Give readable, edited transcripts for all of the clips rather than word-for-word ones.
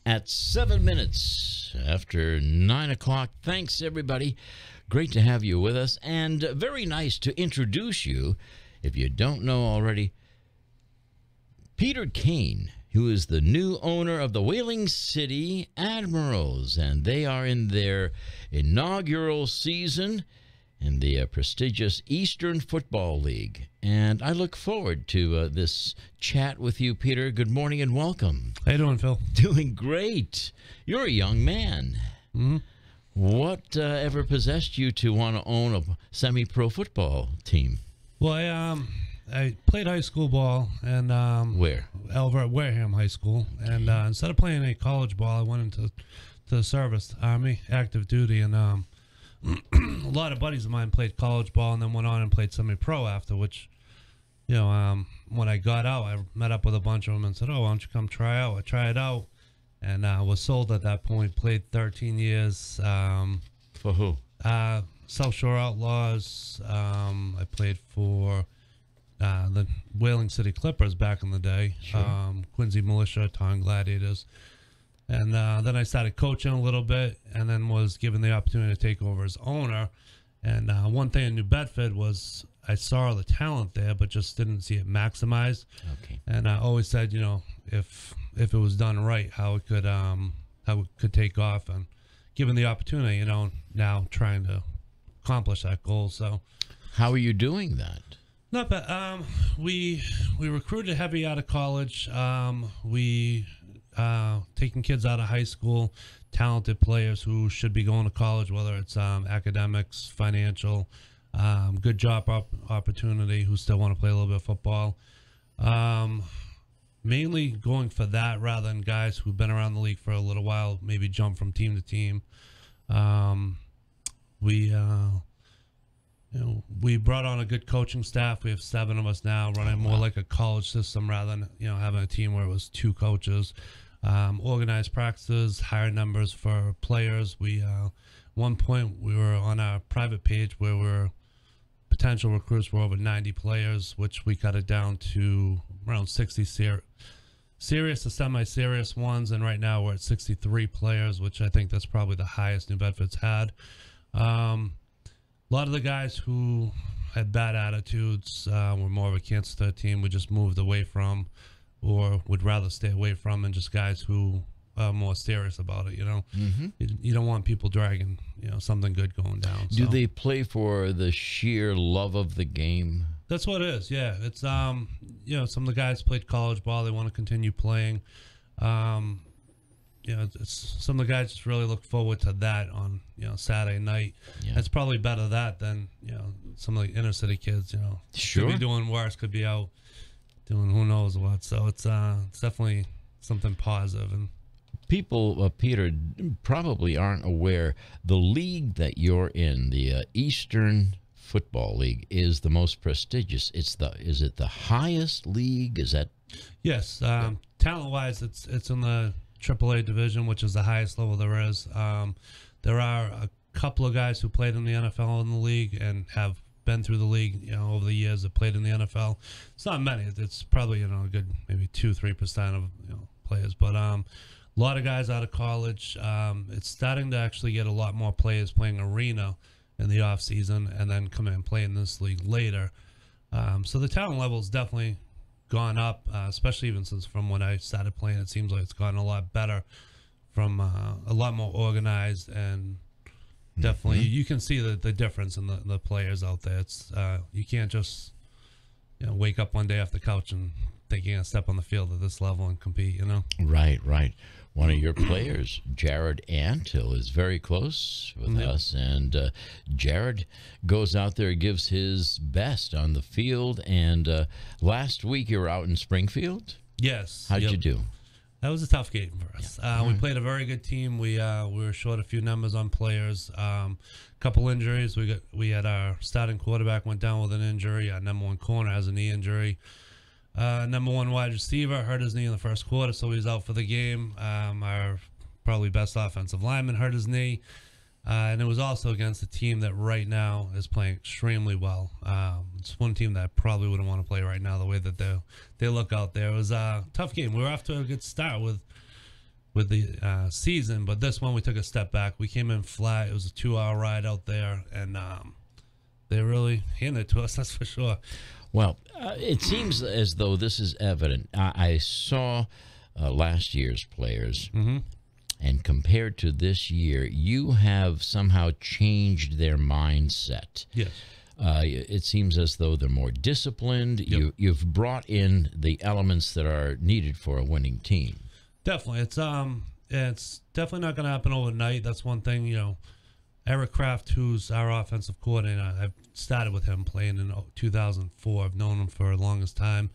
at 7 minutes after 9 o'clock. Thanks, everybody. Great to have you with us, and very nice to introduce you, if you don't know already, Peter Kane, who is the new owner of the Whaling City Admirals, and they are in their inaugural season in the prestigious Eastern Football League. And I look forward to this chat with you, Peter. Good morning and welcome. How you doing, Phil? Doing great. You're a young man. Mm-hmm. What ever possessed you to want to own a semi-pro football team? Well, I played high school ball and Where? over at Wareham High School, and instead of playing any college ball, I went into the service, Army, active duty, and a lot of buddies of mine played college ball and then went on and played semi-pro after, which, you know, when I got out, I met up with a bunch of them and said, oh, why don't you come try out? I tried out and was sold at that point, played 13 years. For who? South Shore Outlaws. I played for the Whaling City Clippers back in the day, Sure. Quincy Militia, Taunton Gladiators. And then I started coaching a little bit and then was given the opportunity to take over as owner. And one thing in New Bedford was I saw the talent there, but just didn't see it maximized. Okay. And I always said, you know, if it was done right, how it could take off. And given the opportunity, you know, now trying to accomplish that goal. So How are you doing that? not bad. We recruited heavy out of college. We taking kids out of high school, talented players who should be going to college, whether it's academics, financial, good job opportunity, who still want to play a little bit of football. Mainly going for that rather than guys who've been around the league for a little while, maybe jump from team to team. We brought on a good coaching staff. We have 7 of us now, running more like a college system rather than, you know, having a team where it was 2 coaches. Organized practices, higher numbers for players. One point we were on our private page where potential recruits were over 90 players, which we cut it down to around 60 serious to semi-serious ones, and right now we're at 63 players, which I think that's probably the highest New Bedford's had. A lot of the guys who had bad attitudes were more of a cancer team we just moved away from or would rather stay away from, and just guys who are more serious about it, you know. Mm-hmm. You don't want people dragging, you know, something good going down. Do so. they play for the sheer love of the game? That's what it is, yeah. It's, you know, some of the guys played college ball. They want to continue playing. You know, some of the guys just really look forward to that on, you know, Saturday night. Yeah. It's probably better that than, you know, some of the inner city kids, you know. Sure. Could be doing worse, could be out doing who knows what. So it's definitely something positive. And People, Peter, probably aren't aware the league that you're in, the Eastern Football League, is the most prestigious. Is it the highest league? Is that? yes, talent-wise, it's in the AAA division, which is the highest level there is. There are a couple of guys who played in the NFL in the league and have been through the league, you know, over the years that played in the NFL. It's not many. It's probably, you know, a good maybe 2-3% of, you know, players, but a lot of guys out of college. It's starting to actually get a lot more players playing arena in the off season and then come in and play in this league later. So the talent level has definitely gone up, especially even since from when I started playing. It seems like it's gotten a lot better, from a lot more organized, and definitely you can see the difference in the players out there. It's you can't just, you know, wake up one day off the couch and think you're gonna step on the field at this level and compete, you know. Right. One of your players, Jared Antill, is very close with us, and Jared goes out there and gives his best on the field. And last week you were out in Springfield. Yes. How'd you do? That was a tough game for us. We played a very good team. We were short a few numbers on players. Couple injuries. We had our starting quarterback went down with an injury. Our number 1 corner has a knee injury. Number 1 wide receiver hurt his knee in the first quarter, so he was out for the game. Our probably best offensive lineman hurt his knee. And it was also against a team that right now is playing extremely well. It's one team that I probably wouldn't want to play right now, the way that they look out there. It was a tough game. We were off to a good start with with the season. But this one we took a step back. We came in flat. It was a 2-hour ride out there, and they really handed it to us. That's for sure. Well, it seems as though this is evident. I saw last year's players, and compared to this year, you have somehow changed their mindset. Yes. It seems as though they're more disciplined. Yep. You've brought in the elements that are needed for a winning team. Definitely. It's definitely not going to happen overnight. That's one thing, you know. Eric Kraft, who's our offensive coordinator, I've started with him playing in 2004. I've known him for the longest time.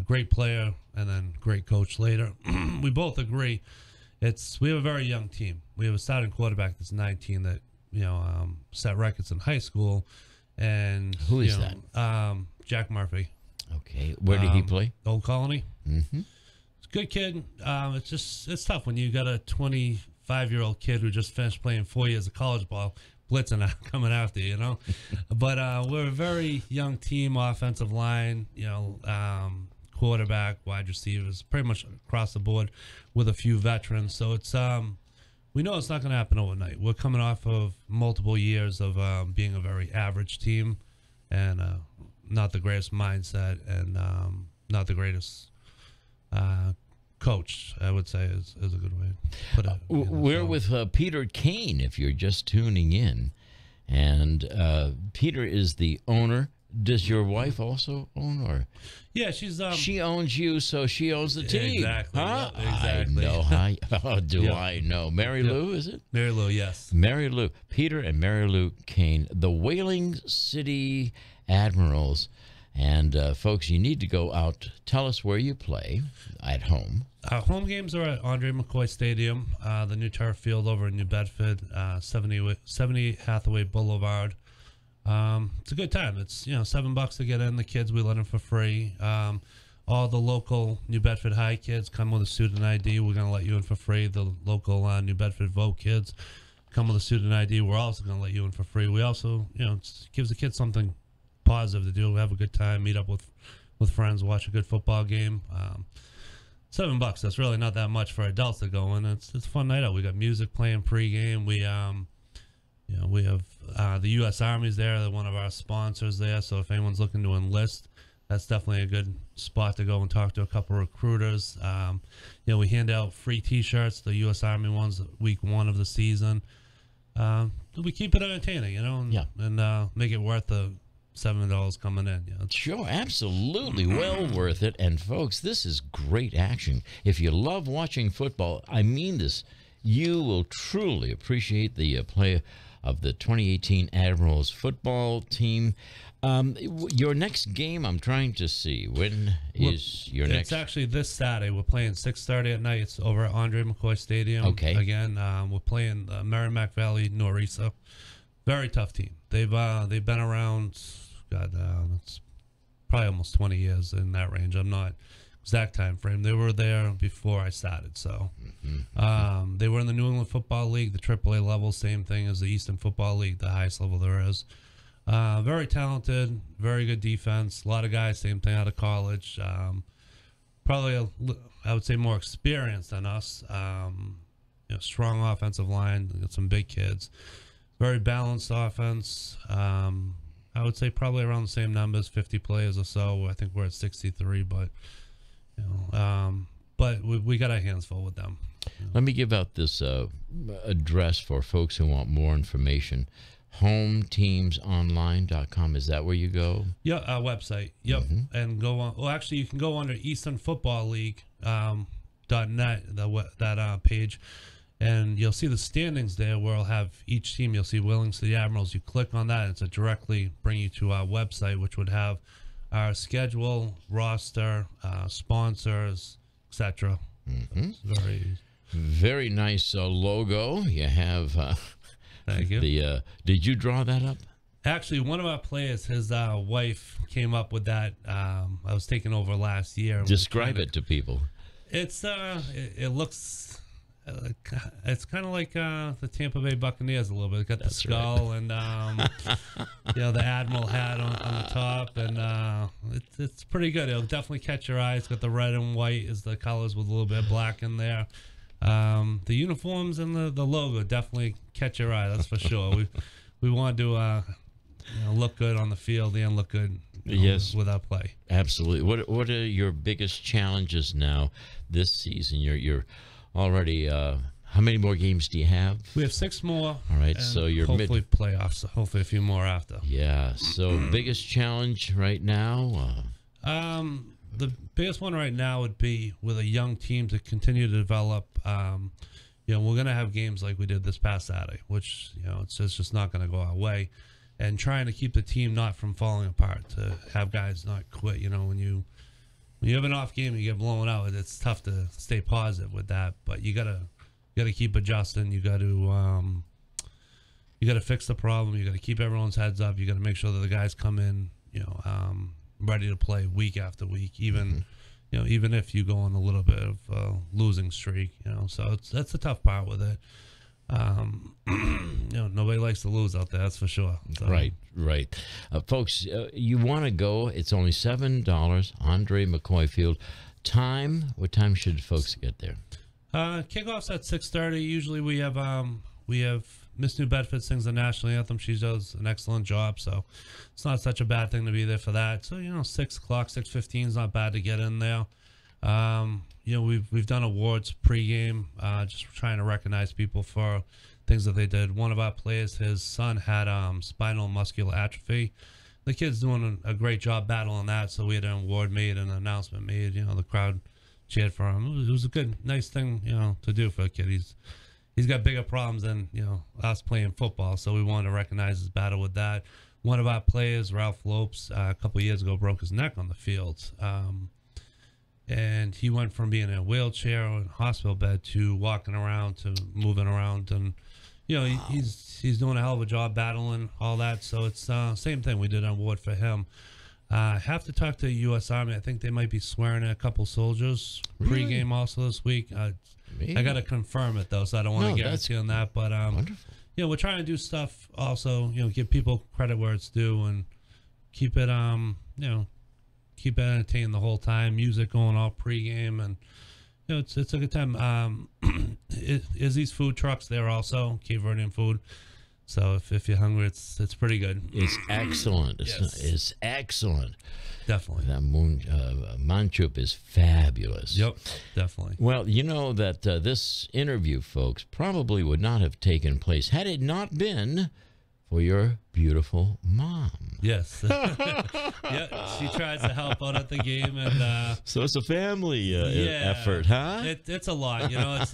Great player, and then great coach later. We both agree. We have a very young team. We have a starting quarterback that's 19 that, you know, set records in high school. And who is that? Jack Murphy. Okay. Where did he play? Old Colony. Mm-hmm. It's a good kid. It's tough when you got a 25-year-old kid who just finished playing 4 years of college ball, blitzing coming after you, you know. But we're a very young team, offensive line, you know, quarterback, wide receivers, pretty much across the board with a few veterans. So it's we know it's not going to happen overnight. We're coming off of multiple years of being a very average team and not the greatest mindset and not the greatest coach, I would say, is a good way to put it. We're with Peter Kane, if you're just tuning in. And Peter is the owner. Does your wife also own, or? Yeah, she's she owns you, so she owns the team. Exactly. Huh? Yeah, exactly. I know. How do I know? Mary Lou, is it? Mary Lou, yes. Mary Lou. Peter and Mary Lou Kane, the Whaling City Admirals. And folks, you need to go out. Tell us where you play at home. Home games are at Andre McCoy Stadium, the new turf field over in New Bedford, 70 Hathaway Boulevard. It's a good time. It's, you know, $7 to get in. The kids, we let them for free. All the local New Bedford High kids come with a student ID. We're going to let you in for free. The local New Bedford Vogue kids come with a student ID. We're also going to let you in for free. We also, you know, it gives the kids something positive to do. Have a good time, meet up with friends, watch a good football game. $7, that's really not that much for adults to go in. It's a fun night out. We got music playing pregame. We you know, we have the U.S. Army's there. They're one of our sponsors there. So if anyone's looking to enlist, that's definitely a good spot to go and talk to a couple recruiters. You know, we hand out free T-shirts, the U.S. Army ones, week 1 of the season. We keep it entertaining, you know, and make it worth the $7 coming in. Yeah. Sure, absolutely. Well worth it. And folks, this is great action. If you love watching football, I mean this, you will truly appreciate the play of the 2018 Admirals football team. Your next game, I'm trying to see. When is your next? It's actually this Saturday. We're playing 6:30 at night. It's over at Andre McCoy Stadium. Okay. Again, we're playing Merrimack Valley Norisa. Very tough team. They've been around, it's probably almost 20 years in that range. I'm not exact time frame. They were there before I started. So they were in the New England Football League, the AAA level, same thing as the Eastern Football League, the highest level there is. Very talented, very good defense. A lot of guys, same thing out of college. Probably, I would say, more experienced than us. You know, strong offensive line. Got some big kids. Very balanced offense. I would say probably around the same numbers, 50 players or so. I think we're at 63, but you know, but we got our hands full with them. You know. Let me give out this address for folks who want more information. HomeTeamsOnline.com. Is that where you go? Yeah, our website. Yep, and go on. Well, actually, you can go under Eastern Football League .net that page, and you'll see the standings there. Where I'll have each team. You'll see Whaling City Admirals. You click on that, and it's a directly bring you to our website, which would have our schedule, roster, sponsors, etc. Very nice logo. You have. Thank you. Did you draw that up? Actually, one of our players, his wife, came up with that. I was taking over last year. Describe it to people. It's it looks. It's kind of like the Tampa Bay Buccaneers a little bit. It's got the skull and you know, the Admiral hat on the top, and it's pretty good. It'll definitely catch your eyes. Got the red and white as the colors with a little bit of black in there. The uniforms and the logo definitely catch your eye. That's for sure. We want to look good on the field and look good yes, with our play. Absolutely. What are your biggest challenges now this season? You're already. How many more games do you have? We have 6 more. All right, so you're hopefully playoffs. Hopefully a few more after. Yeah. So biggest challenge right now. The biggest one right now would be with a young team to continue to develop. We're gonna have games like we did this past Saturday, which it's just not gonna go our way, and trying to keep the team not from falling apart, to have guys not quit. When you have an off game and you get blown out, it's tough to stay positive with that. But you gotta keep adjusting. You got to fix the problem. You got to keep everyone's heads up. You got to make sure that the guys come in, ready to play week after week, even even if you go on a little bit of a losing streak. So that's the tough part with it. Nobody likes to lose out there, that's for sure. So. Right. Folks, you want to go, it's only $7, Andre McCoy Field. What time should folks get there? Kickoff's at 6:30. Usually we have Miss New Bedford sings the national anthem. She does an excellent job, so it's not such a bad thing to be there for that. So 6 o'clock, 6:15 is not bad to get in there. We've done awards pregame, just trying to recognize people for things that they did. One of our players, his son had spinal muscular atrophy. The kid's doing a great job battling that, so we had an award made and an announcement made. The crowd cheered for him. It was a nice thing, to do for a kid. He's got bigger problems than us playing football, so we wanted to recognize his battle with that. One of our players, Ralph Lopes, a couple of years ago broke his neck on the field, and he went from being in a wheelchair or in a hospital bed to walking around to moving around, and wow. he's doing a hell of a job battling all that. So it's same thing. We did an award for him. Have to talk to the U.S. Army. I think they might be swearing in a couple soldiers pregame also this week. I got to confirm it though, so I don't want to guarantee on that. But wonderful. We're trying to do stuff also. Give people credit where it's due and keep it keep it entertaining the whole time. Music going all pregame, and it's a good time. Is these food trucks there also? Cape Verdean food. So if you're hungry, it's pretty good. It's excellent. Yes. It's excellent. Definitely. That manchup is fabulous. Yep, definitely. Well, that this interview, folks, probably would not have taken place had it not been for your beautiful mom. Yes. Yeah, she tries to help out at the game, and so it's a family effort, huh? It's a lot. It's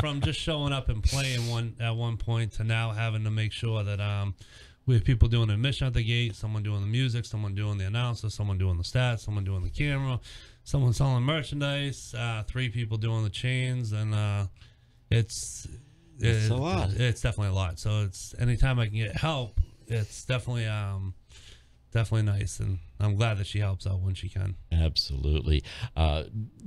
from just showing up and playing at one point to now having to make sure that we have people doing admission at the gate, someone doing the music, someone doing the announcer, someone doing the stats, someone doing the camera, someone selling merchandise, 3 people doing the chains, and it's a lot. It's definitely a lot. So it's anytime I can get help, it's definitely nice, and I'm glad that she helps out when she can. Absolutely.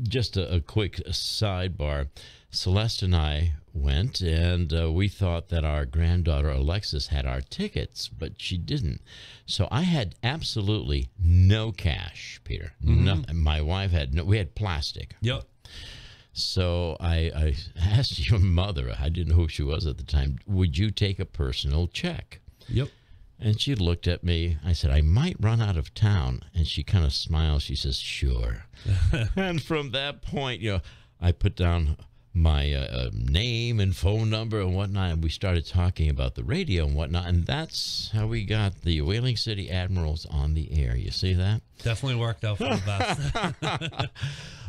Just a quick sidebar. Celeste and I went, and we thought that our granddaughter Alexis had our tickets, but she didn't. So I had absolutely no cash, Peter. Mm-hmm. My wife had we had plastic. Yep. So I asked your mother, I didn't know who she was at the time, would you take a personal check? Yep. And she looked at me. I said, I might run out of town. And she kind of smiled. She says, sure. And from that point, I put down my name and phone number and whatnot, and we started talking about the radio and whatnot, and that's how we got the Whaling City Admirals on the air. You see that? Definitely worked out for the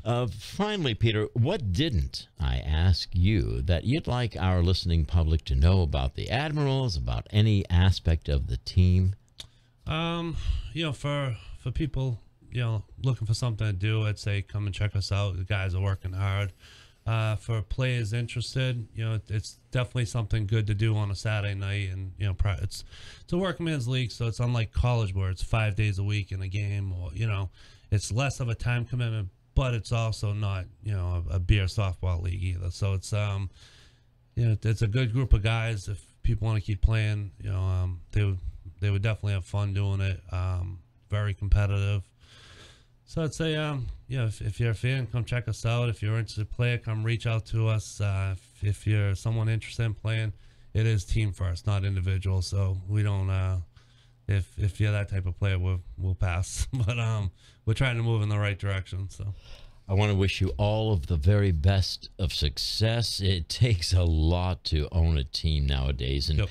best. Finally, Peter, what didn't I ask you that you'd like our listening public to know about the Admirals, about any aspect of the team? For people, looking for something to do, I'd say come and check us out. The guys are working hard. For players interested, it's definitely something good to do on a Saturday night, and it's a workman's league, so it's unlike college where it's 5 days a week in a game, or it's less of a time commitment, but it's also not a beer softball league either. So it's it's a good group of guys. If people want to keep playing, they would definitely have fun doing it. Very competitive. So I'd say, if you're a fan, come check us out. If you're interested to play, come reach out to us. If you're someone interested in playing, it is team first, not individual. So we don't. If you're that type of player, we'll pass. But we're trying to move in the right direction. So I want to wish you all of the very best of success. It takes a lot to own a team nowadays, and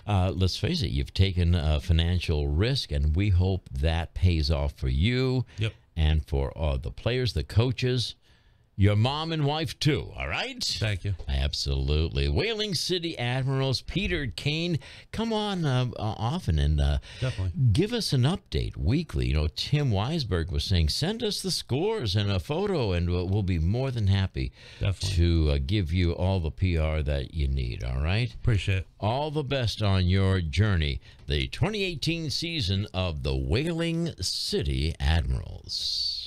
let's face it, you've taken a financial risk, and we hope that pays off for you. Yep. And for the players, the coaches, your mom and wife too, all right? Thank you. Absolutely. Whaling City Admirals, Peter Kane, come on often and Definitely give us an update weekly. You know, Tim Weisberg was saying, send us the scores and a photo, and we'll be more than happy to give you all the PR that you need, all right? Appreciate it. All the best on your journey, the 2018 season of the Whaling City Admirals.